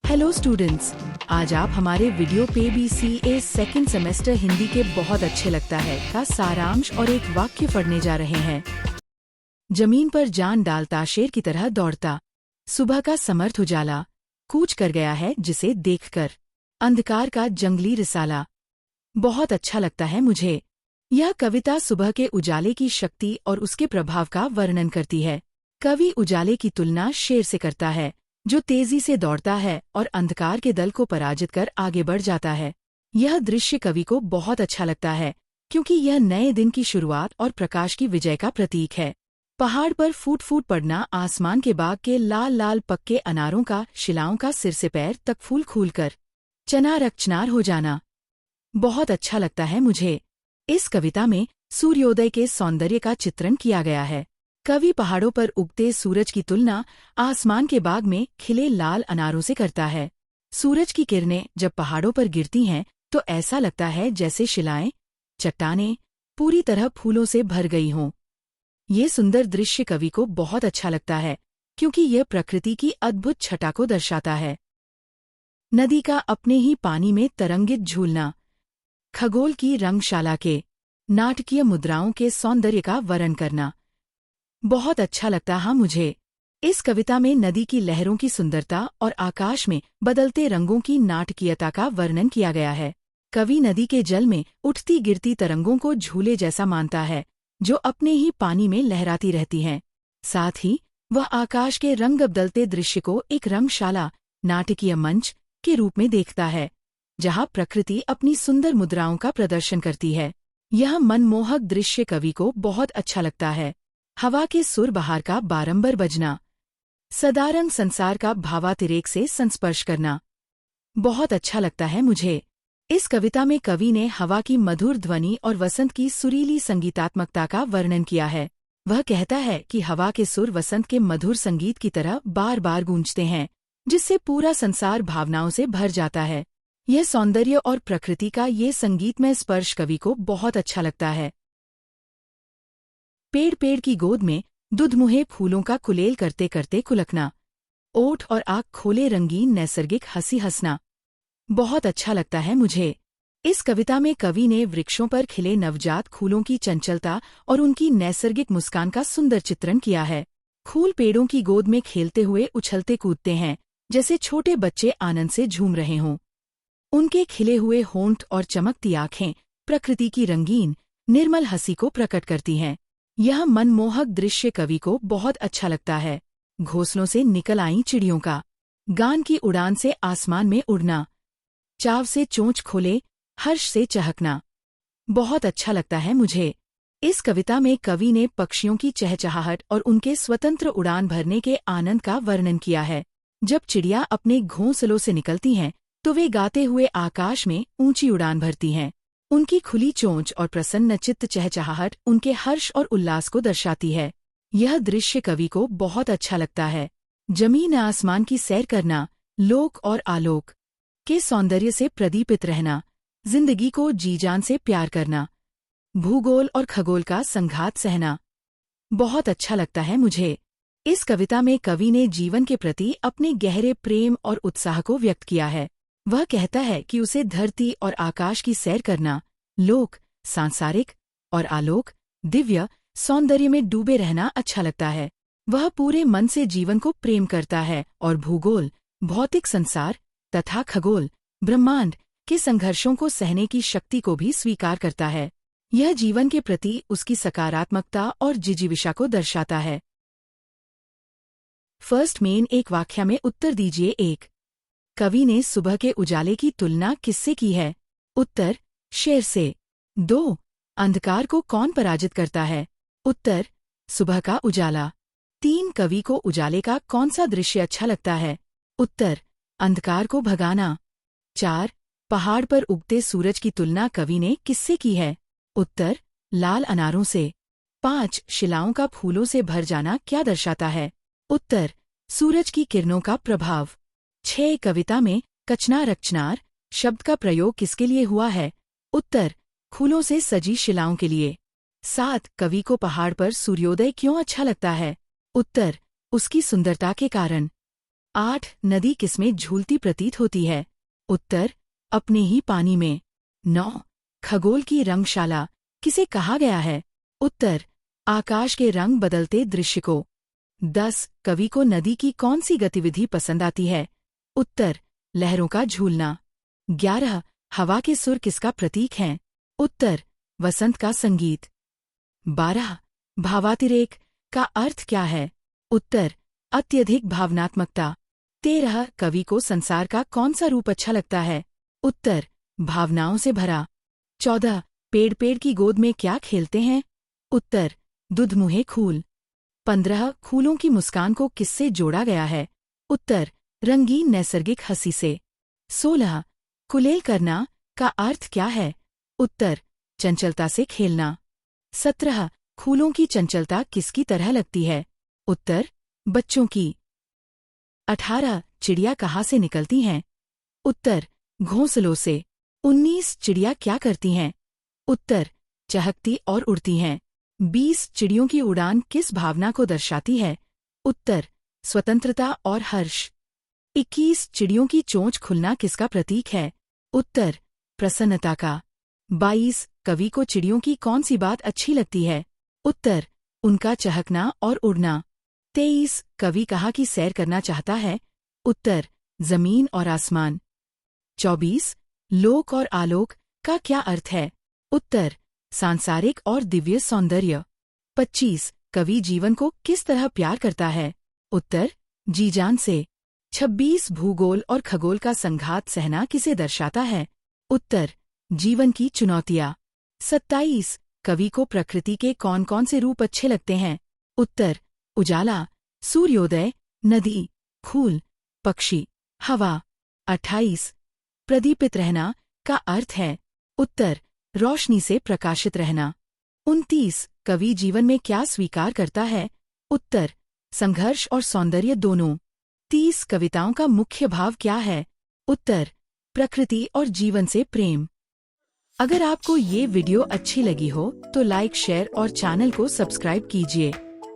Hello students, आज आप हमारे वीडियो पे BCA सेकंड सेमेस्टर हिंदी के बहुत अच्छे लगता है का सारांश और एक वाक्य पढ़ने जा रहे हैं। जमीन पर जान डालता शेर की तरह दौड़ता, सुबह का समर्थ उजाला कूच कर गया है जिसे देखकर, अंधकार का जंगली रिसाला। बहुत अच्छा लगता है मुझे। यह कविता सुबह के उजाले की शक्ति और उसके प्रभाव का वर्णन करती है। कवि उजाले की तुलना शेर से करता है जो तेजी से दौड़ता है और अंधकार के दल को पराजित कर आगे बढ़ जाता है। यह दृश्य कवि को बहुत अच्छा लगता है क्योंकि यह नए दिन की शुरुआत और प्रकाश की विजय का प्रतीक है। पहाड़ पर फूट फूट पड़ना, आसमान के बाग के लाल लाल पक्के अनारों का, शिलाओं का सिर से पैर तक फूल खूलकर चनार अकचनार हो जाना। बहुत अच्छा लगता है मुझे। इस कविता में सूर्योदय के सौंदर्य का चित्रण किया गया है। कवि पहाड़ों पर उगते सूरज की तुलना आसमान के बाग में खिले लाल अनारों से करता है। सूरज की किरणें जब पहाड़ों पर गिरती हैं तो ऐसा लगता है जैसे शिलाएं, चट्टानें पूरी तरह फूलों से भर गई हों। ये सुंदर दृश्य कवि को बहुत अच्छा लगता है क्योंकि यह प्रकृति की अद्भुत छटा को दर्शाता है। नदी का अपने ही पानी में तरंगित झूलना, खगोल की रंगशाला के नाटकीय मुद्राओं के सौंदर्य का वर्णन करना बहुत अच्छा लगता है मुझे। इस कविता में नदी की लहरों की सुंदरता और आकाश में बदलते रंगों की नाटकीयता का वर्णन किया गया है। कवि नदी के जल में उठती गिरती तरंगों को झूले जैसा मानता है जो अपने ही पानी में लहराती रहती हैं। साथ ही वह आकाश के रंग बदलते दृश्य को एक रंगशाला, नाटकीय मंच के रूप में देखता है जहां प्रकृति अपनी सुंदर मुद्राओं का प्रदर्शन करती है। यह मनमोहक दृश्य कवि को बहुत अच्छा लगता है। हवा के सुर बहार का बारंबार बजना, सदारंग संसार का भावातिरेक से संस्पर्श करना बहुत अच्छा लगता है मुझे। इस कविता में कवि ने हवा की मधुर ध्वनि और वसंत की सुरीली संगीतात्मकता का वर्णन किया है। वह कहता है कि हवा के सुर वसंत के मधुर संगीत की तरह बार बार गूंजते हैं जिससे पूरा संसार भावनाओं से भर जाता है। यह सौंदर्य और प्रकृति का ये संगीतमय स्पर्श कवि को बहुत अच्छा लगता है। पेड़ पेड़ की गोद में दुधमुहे फूलों का कुलेल करते करते कुलकना, ओठ और आँख खोले रंगीन नैसर्गिक हंसी हंसना बहुत अच्छा लगता है मुझे। इस कविता में कवि ने वृक्षों पर खिले नवजात फूलों की चंचलता और उनकी नैसर्गिक मुस्कान का सुंदर चित्रण किया है। फूल पेड़ों की गोद में खेलते हुए उछलते कूदते हैं जैसे छोटे बच्चे आनंद से झूम रहे हों। उनके खिले हुए होंठ और चमकती आँखें प्रकृति की रंगीन निर्मल हंसी को प्रकट करती हैं। यह मनमोहक दृश्य कवि को बहुत अच्छा लगता है। घोंसलों से निकल आईं चिड़ियों का गान की उड़ान से आसमान में उड़ना, चाव से चोंच खोले हर्ष से चहकना बहुत अच्छा लगता है मुझे। इस कविता में कवि ने पक्षियों की चहचहाहट और उनके स्वतंत्र उड़ान भरने के आनंद का वर्णन किया है। जब चिड़िया अपने घोंसलों से निकलती हैं तो वे गाते हुए आकाश में ऊंची उड़ान भरती हैं। उनकी खुली चोंच और प्रसन्नचित्त चहचहाहट उनके हर्ष और उल्लास को दर्शाती है। यह दृश्य कवि को बहुत अच्छा लगता है। जमीन आसमान की सैर करना, लोक और आलोक के सौंदर्य से प्रदीपित रहना, जिंदगी को जी-जान से प्यार करना, भूगोल और खगोल का संघात सहना बहुत अच्छा लगता है मुझे। इस कविता में कवि ने जीवन के प्रति अपने गहरे प्रेम और उत्साह को व्यक्त किया है। वह कहता है कि उसे धरती और आकाश की सैर करना, लोक, सांसारिक और आलोक, दिव्य सौंदर्य में डूबे रहना अच्छा लगता है। वह पूरे मन से जीवन को प्रेम करता है और भूगोल, भौतिक संसार तथा खगोल, ब्रह्मांड के संघर्षों को सहने की शक्ति को भी स्वीकार करता है। यह जीवन के प्रति उसकी सकारात्मकता और जिजीविषा को दर्शाता है। फर्स्ट मेन एक वाक्य में उत्तर दीजिए। 1. कवि ने सुबह के उजाले की तुलना किससे की है? उत्तर, शेर से। 2. अंधकार को कौन पराजित करता है? उत्तर, सुबह का उजाला। 3. कवि को उजाले का कौन सा दृश्य अच्छा लगता है? उत्तर, अंधकार को भगाना। 4. पहाड़ पर उगते सूरज की तुलना कवि ने किससे की है? उत्तर, लाल अनारों से। 5. शिलाओं का फूलों से भर जाना क्या दर्शाता है? उत्तर, सूरज की किरणों का प्रभाव। 6. कविता में कचनार अकचनार शब्द का प्रयोग किसके लिए हुआ है? उत्तर, फूलों से सजी शिलाओं के लिए। 7. कवि को पहाड़ पर सूर्योदय क्यों अच्छा लगता है? उत्तर, उसकी सुंदरता के कारण। 8. नदी किसमें झूलती प्रतीत होती है? उत्तर, अपने ही पानी में। 9. खगोल की रंगशाला किसे कहा गया है? उत्तर, आकाश के रंग बदलते दृश्य को। 10. कवि को नदी की कौन सी गतिविधि पसंद आती है? उत्तर, लहरों का झूलना। 11. हवा के सुर किसका प्रतीक हैं? उत्तर, वसंत का संगीत। 12. भावातिरेक का अर्थ क्या है? उत्तर, अत्यधिक भावनात्मकता। 13. कवि को संसार का कौन सा रूप अच्छा लगता है? उत्तर, भावनाओं से भरा। 14. पेड़ की गोद में क्या खेलते हैं? उत्तर, दुधमुहे खूल। 15. फूलों की मुस्कान को किससे जोड़ा गया है? उत्तर, रंगीन नैसर्गिक हंसी से। 16. कुलेल करना का अर्थ क्या है? उत्तर, चंचलता से खेलना। 17. फूलों की चंचलता किसकी तरह लगती है? उत्तर, बच्चों की। 18. चिड़िया कहाँ से निकलती हैं? उत्तर, घोंसलों से। 19. चिड़िया क्या करती हैं? उत्तर, चहकती और उड़ती हैं। 20. चिड़ियों की उड़ान किस भावना को दर्शाती है? उत्तर, स्वतंत्रता और हर्ष। 21. चिड़ियों की चोंच खुलना किसका प्रतीक है? उत्तर, प्रसन्नता का। 22. कवि को चिड़ियों की कौन सी बात अच्छी लगती है? उत्तर, उनका चहकना और उड़ना। 23. कवि कहाँ की सैर करना चाहता है? उत्तर, जमीन और आसमान। 24. लोक और आलोक का क्या अर्थ है? उत्तर, सांसारिक और दिव्य सौंदर्य। 25. कवि जीवन को किस तरह प्यार करता है? उत्तर, जी जान से। 26. भूगोल और खगोल का संघात सहना किसे दर्शाता है? उत्तर, जीवन की चुनौतियाँ। 27. कवि को प्रकृति के कौन कौन से रूप अच्छे लगते हैं? उत्तर, उजाला, सूर्योदय, नदी, फूल, पक्षी, हवा। 28. प्रदीपित रहना का अर्थ है? उत्तर, रोशनी से प्रकाशित रहना। 29. कवि जीवन में क्या स्वीकार करता है? उत्तर, संघर्ष और सौंदर्य दोनों। 30. कविताओं का मुख्य भाव क्या है? उत्तर, प्रकृति और जीवन से प्रेम। अगर आपको ये वीडियो अच्छी लगी हो तो लाइक, शेयर और चैनल को सब्सक्राइब कीजिए।